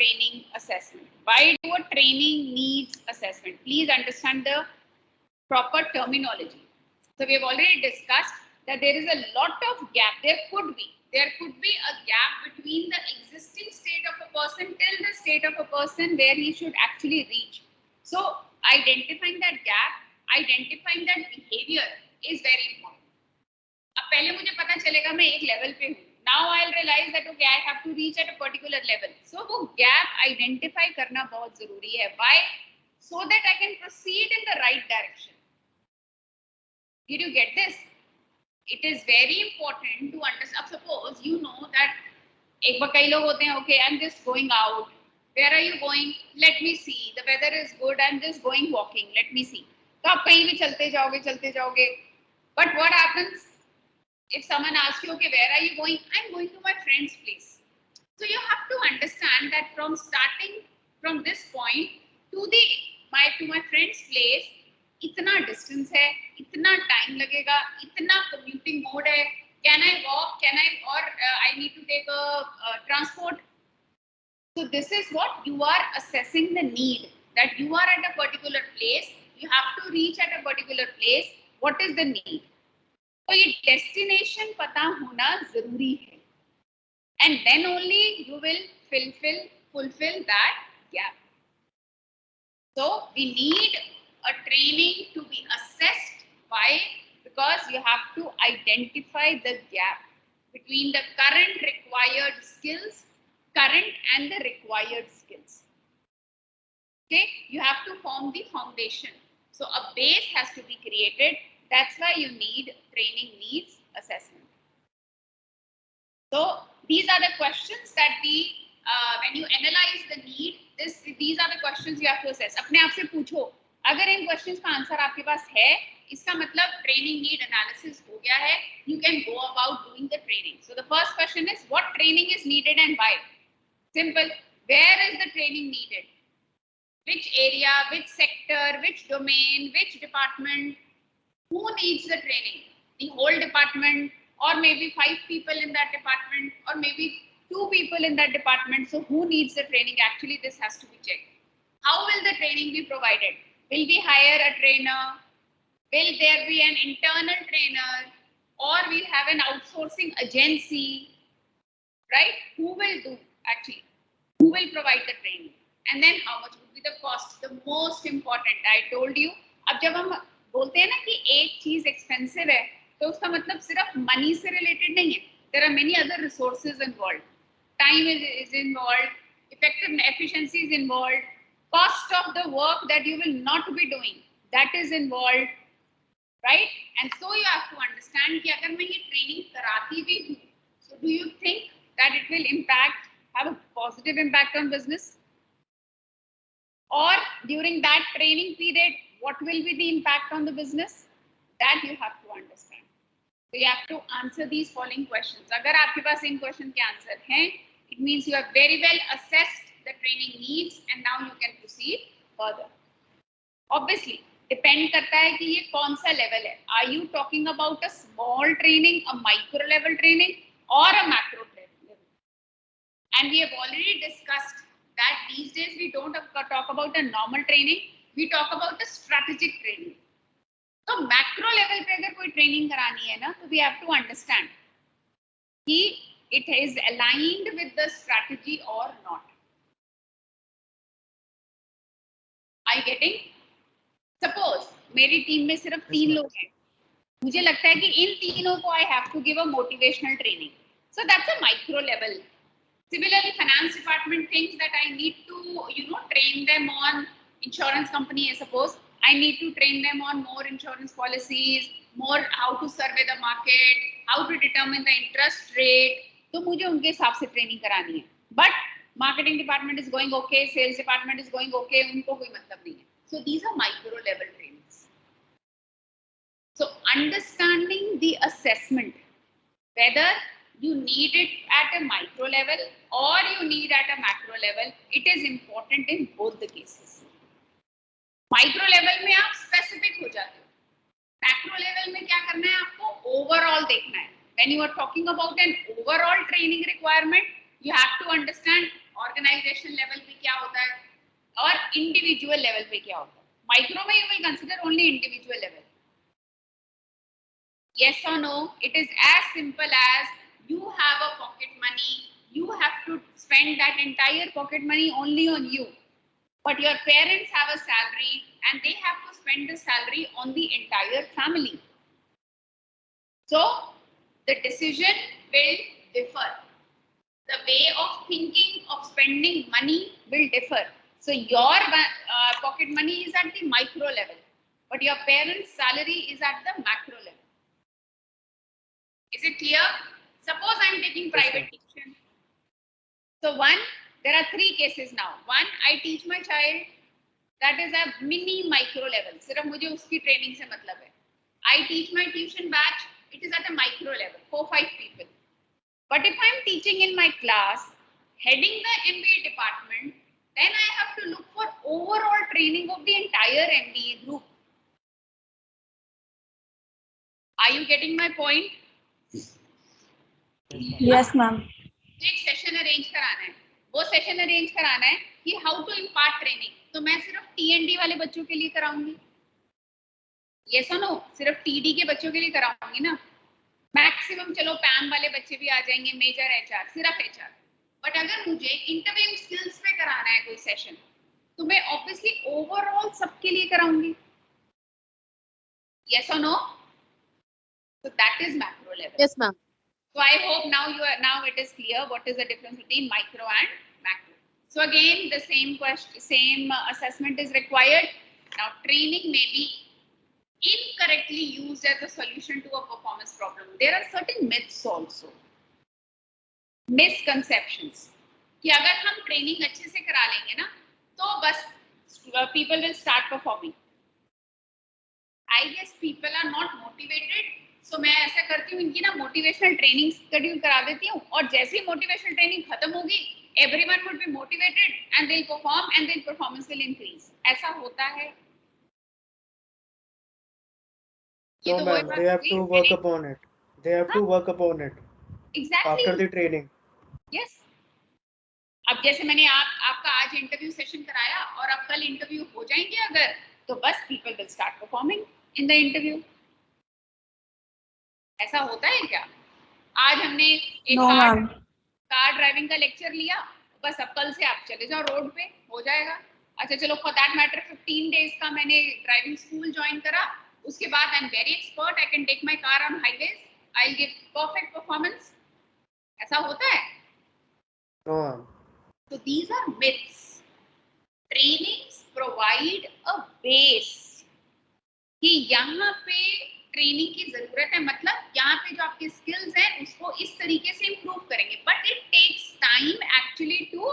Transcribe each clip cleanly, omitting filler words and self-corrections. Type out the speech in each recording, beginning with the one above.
training assessment? Why do a training needs assessment? Please understand the proper terminology. So we have already discussed that there is a lot of gap. There could be a gap between the existing state of a person till the state of a person where he should actually reach. So identifying that gap, identifying that behavior is very important. अब पहले मुझे पता चलेगा मैं एक level पे हूँ. Now I'll realize that okay, I have to reach at a particular level. So वो gap identify करना बहुत जरूरी है. Why? So that I can proceed in the right direction. Did you get this? It is very important to understand. Suppose you know that एक बार कई लोग होते हैं, okay, I'm just going out. Where are you going? Let me see. The weather is good. I'm just going walking. Let me see. तो आप कहीं भी चलते जाओगे. But what happens if someone asks you, okay, where are you going? I'm going to my friend's place. So you have to understand that from starting from this point to my friend's place, इतना distance है, इतना time लगेगा, इतना commuting mode है. Can I walk? I need to take a transport. So this is what you are assessing the need, that you are at a particular place, you have to reach at a particular place. What is the need? So ये destination पता होना जरूरी है, and then only you will fulfill that gap. So we need a training to be assessed. Why? Because you have to identify the gap between the current and the required skills. Okay, you have to form the foundation. So a base has to be created. That's why you need training needs assessment. So these are the questions that when you analyze the need, these are the questions you have to assess. अपने आप से पूछो, अगर इन questions का answer आपके पास है, इसका मतलब training need analysis हो गया है. You can go about doing the training. So the first question is, what training is needed and why? Simple. Where is the training needed? Which area, which sector, which domain, which department? Who needs the training? The whole department, or maybe 5 people in that department, or maybe 2 people in that department. So who needs the training? Actually, this has to be checked. How will the training be provided? Will we hire a trainer? Will there be an internal trainer? Or we'll have an outsourcing agency? Right? Who will do actually? Who will provide the training? And then how much would be the cost? The most important, I told you. अब जब हम बोलते हैं ना कि एक चीज expensive है, तो उसका मतलब सिर्फ मनी से रिलेटेड नहीं है. There are many other resources involved. Time is involved, efficiency is involved, cost of the work that you will not be doing, that is involved, right? And so you have to understand कि अगर मैं ये training कराती भी हूँ, so do you think that it will have a positive impact on business? Or during that training period, what will be the impact on the business? That you have to understand. So you have to answer these following questions. अगर आपके पास इन question के answer हैं, it means you have very well assessed the training needs and now you can proceed further. Obviously, depend करता है कि ये कौन सा level है. Are you talking about a small training, a micro level training, or a macro level? And we have already discussed that these days we don't talk about a normal training, we talk about a strategic training. तो macro level पे अगर कोई training करानी है ना, तो we have to understand कि it is aligned with the strategy or not. Are you getting? Suppose मेरी टीम में सिर्फ 3 लोग हैं, मुझे लगता है कि इन तीनों को I have to give a motivational training. So that's a micro level. Similarly, finance department thinks that I need to, train them on insurance company. I suppose I need to train them on more insurance policies, more how to survey the market, how to determine the interest rate. तो मुझे उनके हिसाब से training करानी है. But marketing department is going okay, sales department is going okay, उनको कोई मतलब नहीं है. So these are micro level trainings. So understanding the assessment, whether you need it at a micro level or you need at a macro level, it is important in both the cases. Micro level में आप specific हो जाते हो. Macro level में क्या करना है आपको? Overall देखना है. When you are talking about an overall training requirement, you have to understand organization level पे क्या होता है और इंडिविजुअल लेवल पे क्या होता है. माइक्रो में you will consider only individual level. Yes or no? It is as simple as you have a pocket money, you have to spend that entire pocket money only on you, but your parents have a salary and they have to spend the salary on the entire family. So the decision will differ. The way of thinking of spending money will differ. So your pocket money is at the micro level, but your parents' salary is at the macro level. Is it clear? Suppose I am taking private tuition. So one, there are three cases now. One, I teach my child, that is a mini micro level. सिर्फ मुझे उसकी training से मतलब है. I teach my tuition batch, it is at a micro level, 4-5 people. But if I am teaching in my class, heading the MBA department, then I have to look for overall training of the entire MBA group. Are you getting my point? Yes, ma'am. एक session arrange कराना है. वो session arrange कराना है कि how to impart training. तो मैं सिर्फ TND वाले बच्चों के लिए कराऊंगी. Yes or no? सिर्फ TD के बच्चों के लिए कराऊंगी ना. मैक्सिमम चलो पैम वाले बच्चे भी आ जाएंगे, मेजर HR, सिर्फ HR. बट अगर मुझे इंटरव्यूइंग स्किल्स पे कराना है कोई सेशन, तो मैं ऑब्वियसली ओवरऑल सबके लिए कराऊंगी. Yes or no? So that is macro level. Yes, ma'am. So I hope now it is clear what is the difference between micro and macro. So again, the same assessment is required. Now training may be incorrectly used as a solution to a performance problem. There are certain myths also, misconceptions, कि अगर हम training अच्छे से करा लेंगे ना, तो बस people will start performing. I guess people are not motivated. So मैं ऐसा करती हूँ, इनकी ना मोटिवेशनल ट्रेनिंग शेड्यूल करा देती हूँ, और जैसे ही मोटिवेशनल ट्रेनिंग खत्म होगी, everyone would be motivated and they'll perform and their performance will increase. ऐसा होता है. No, ma'am, they have to work upon it. They have to work upon it. Exactly. After the training. Yes. अब जैसे मैंने आपका आज interview session कराया और अब कल इंटरव्यू हो जाएंगे अगर, तो बस people will start performing in the interview. ऐसा होता है क्या? आज हमने एक कार ड्राइविंग का लेक्चर लिया, बस अब कल से आप चले जाओ रोड पे, हो जाएगा. अच्छा चलो, फॉर दैट मैटर 15 डेज का मैंने ड्राइविंग स्कूल ज्वाइन करा, उसके बाद I am very expert, I can take my car on highways, I give perfect performance. ऐसा होता है? No. So these are myths. Trainings provide a base कि यहाँ पे ट्रेनिंग की जरूरत है, मतलब यहाँ पे जो आपके स्किल्स हैं उसको इस तरीके से इम्प्रूव करेंगे, but it takes time actually to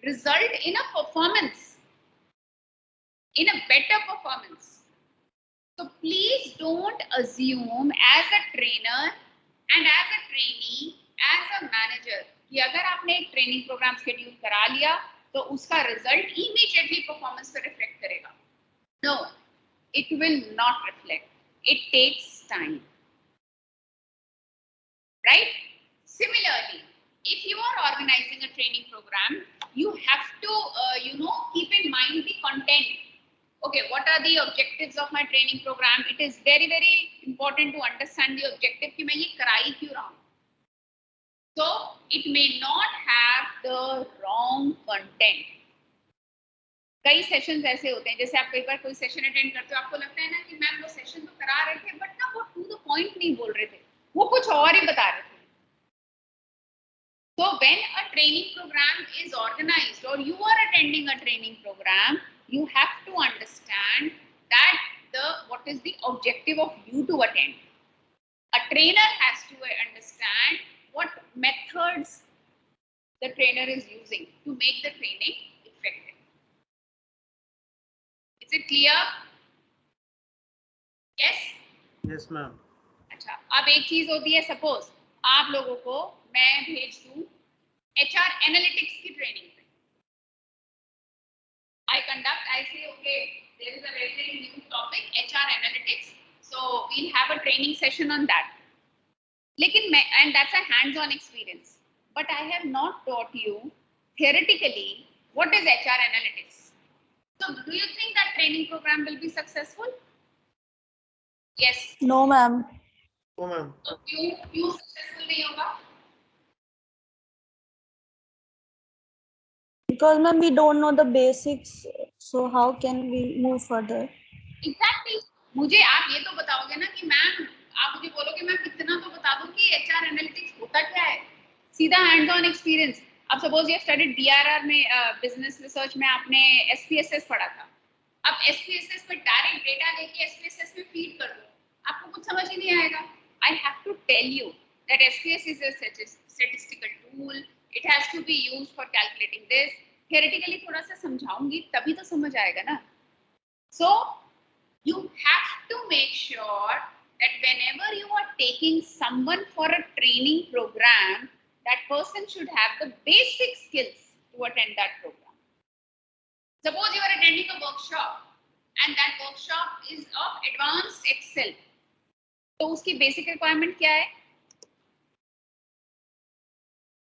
result in a performance, in a better performance. So please don't assume as a trainer and as a trainee, as a manager, कि अगर आपने एक ट्रेनिंग प्रोग्राम शेड्यूल करा लिया तो उसका result immediately performance पे reflect करेगा. No, it will not reflect. It takes time. Right? Similarly, if you are organizing a training program, you have to, keep in mind the content. Okay, what are the objectives of my training program? It is very, very important to understand the objective कि मैं ये कराई क्यों रहा हूँ. So it may not have the wrong content. कई sessions ऐसे होते हैं, जैसे आप कई बार कोई सेशन अटेंड करते हो, आपको लगता है ना कि मैम वो सेशन तो करा रहे थे, बट ना वो टू द पॉइंट नहीं बोल रहे थे, वो कुछ और ही बता रहे थे. So when a training program is organized or you are attending a training program, you have to understand that what is the objective of you to attend. A trainer has to understand what methods the trainer is using to make the training effective. Is it clear? Yes? Yes, ma'am. अच्छा, अब एक चीज होती है, suppose आप लोगों को मैं भेज दूं HR एनालिटिक्स की ट्रेनिंग पे. I say, okay, there is a very new topic, HR analytics, so we'll have a training session on that. लेकिन and that's a hands-on experience, but I have not taught you theoretically, what is HR analytics? So do you think that training program will be successful? Yes. No, ma'am. No, ma'am. So क्यों successful नहीं होगा? Because ma'am, we don't know the basics, so how can we move further? Exactly. मुझे आप ये तो बताओगे ना कि मैम, आप मुझे बोलोगे मैम इतना तो बता दो कि HR एनालिटिक्स होता क्या है, सीधा हैंड्स ऑन एक्सपीरियंस. अब सपोज ये स्टडीड DRR में बिजनेस रिसर्च में आपने SPSS पढ़ा था. अब SPSS में डायरेक्ट डेटा लेके SPSS में फीड कर दो, आपको कुछ समझ ही नहीं आएगा. I have to tell you that SPSS is a statistical tool. It has to be used for calculating this. Theoretically थोड़ा सा समझाऊंगी तभी तो समझ आएगा ना. So you have to make sure that whenever you are taking someone for a training program, that person should have the basic skills to attend that program. Suppose you are attending a workshop and that workshop is of advanced Excel. तो उसकी basic requirement क्या है?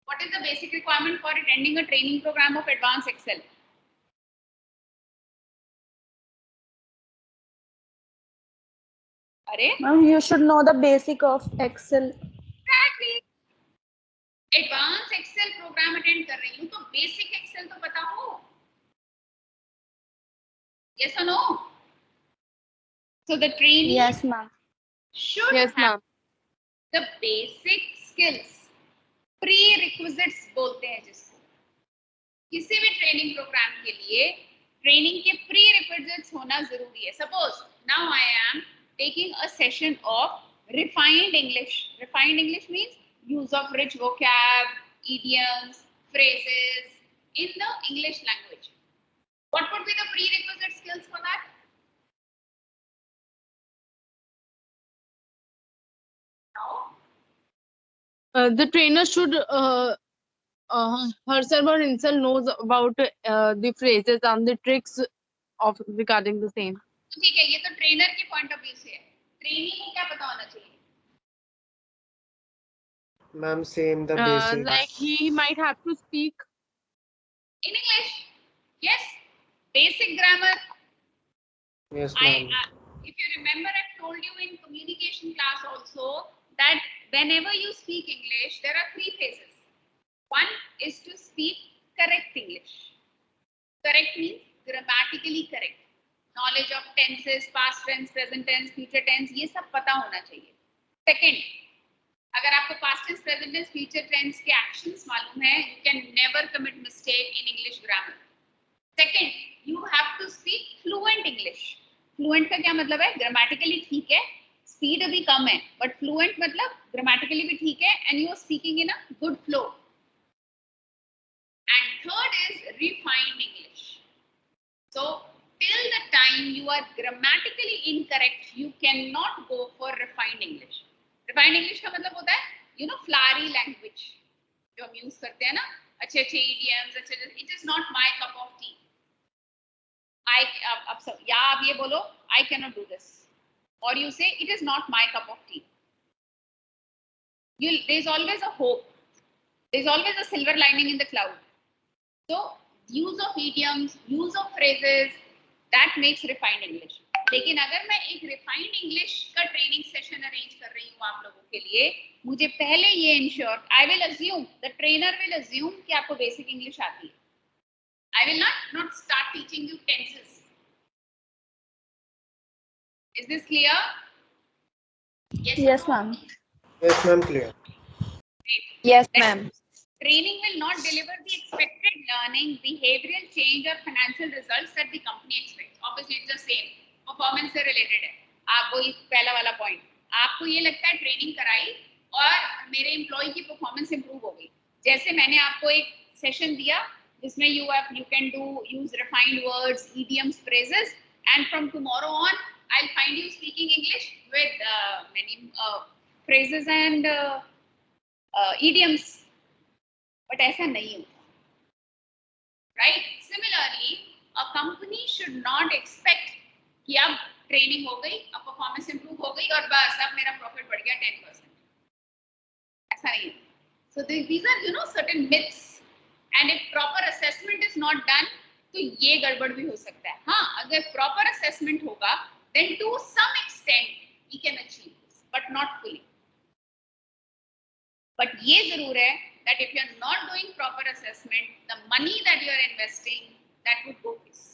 What is the basic requirement for attending a training program of advanced Excel? अरे Ma'am, you should know the basic of Excel. Exactly. Advance Excel program attend कर रही हूँ तो basic Excel तो पता हो. Yes or no? So the trainee Yes, ma'am. should Yes, have ma'am. the basic skills. Prerequisites बोलते हैं जिसको. किसी भी ट्रेनिंग प्रोग्राम के लिए ट्रेनिंग के prerequisites होना जरूरी है. Suppose now I am taking a session of refined English. Refined English means use of rich vocab, idioms, phrases in the English language. What would be the prerequisite skills for that? Now, The trainer should herself or himself knows about the phrases and the tricks of regarding the same. ठीक है, ये तो trainer के point of view से है. Trainee को क्या पता होना चाहिए? Ma'am, same the basics. Like he might have to speak In English, yes. Basic grammar. Yes, ma'am. If you remember, I told you in communication class also that whenever you speak English, there are three phases. One is to speak correct English. Correct means grammatically correct. Knowledge of tenses, past tense, present tense, future tense, ये सब पता होना चाहिए. Second, अगर आपको past tense, present tense, future tense के actions मालूम है, you can never commit mistake in English grammar. Second, you have to speak fluent English. Fluent का क्या मतलब है? Grammatically ठीक है, speed अभी कम है, but fluent मतलब grammatically भी ठीक है and you are speaking in a good flow. And third is refined English. So till the time you are grammatically incorrect, you cannot go for refined English. Refined English का मतलब होता है, you know, flowery language जो हम use करते हैं ना, अच्छे idioms, it is not my cup of tea. आप ये बोलो, I cannot do this, or you say it is not my cup of tea. There's always a hope. There's always a silver lining in the cloud. So use of idioms, use of phrases, that makes refined English. लेकिन अगर मैं एक refined English का training session arrange कर रही हूँ आप लोगों के लिए, मुझे पहले ये ensure, I will assume, the trainer will assume कि आपको basic English आती है. I will not start teaching you tenses. Is this clear? Yes, ma'am. Yes, ma'am, clear. Great. yes, ma'am. Training will not deliver the expected learning, behavioral change or financial results that the company expects. Obviously, it's the same. Performance से related है. आप वही पहला वाला point. आपको ये लगता है ट्रेनिंग कराई और मेरे एम्प्लॉय की परफॉर्मेंस इंप्रूव हो गई. जैसे मैंने आपको एक सेशन दिया जिसमें you can use refined words, idioms, phrases, and from tomorrow on, I'll find you speaking English with many phrases and idioms. But ऐसा नहीं होता. Right? Similarly, a company should not expect कि अब ट्रेनिंग हो गई, अब परफॉर्मेंस इंप्रूव हो गई और बस अब मेरा प्रॉफिट बढ़ गया 10%. ऐसा नहीं है. So these are, you know, certain myths and if proper assessment is not done तो ये गड़बड़ भी हो सकता है. हाँ, अगर प्रॉपर असेसमेंट होगा then to some extent we can achieve this but not fully. But ये जरूर है that if you are not doing proper assessment, the money that you are investing that would go waste.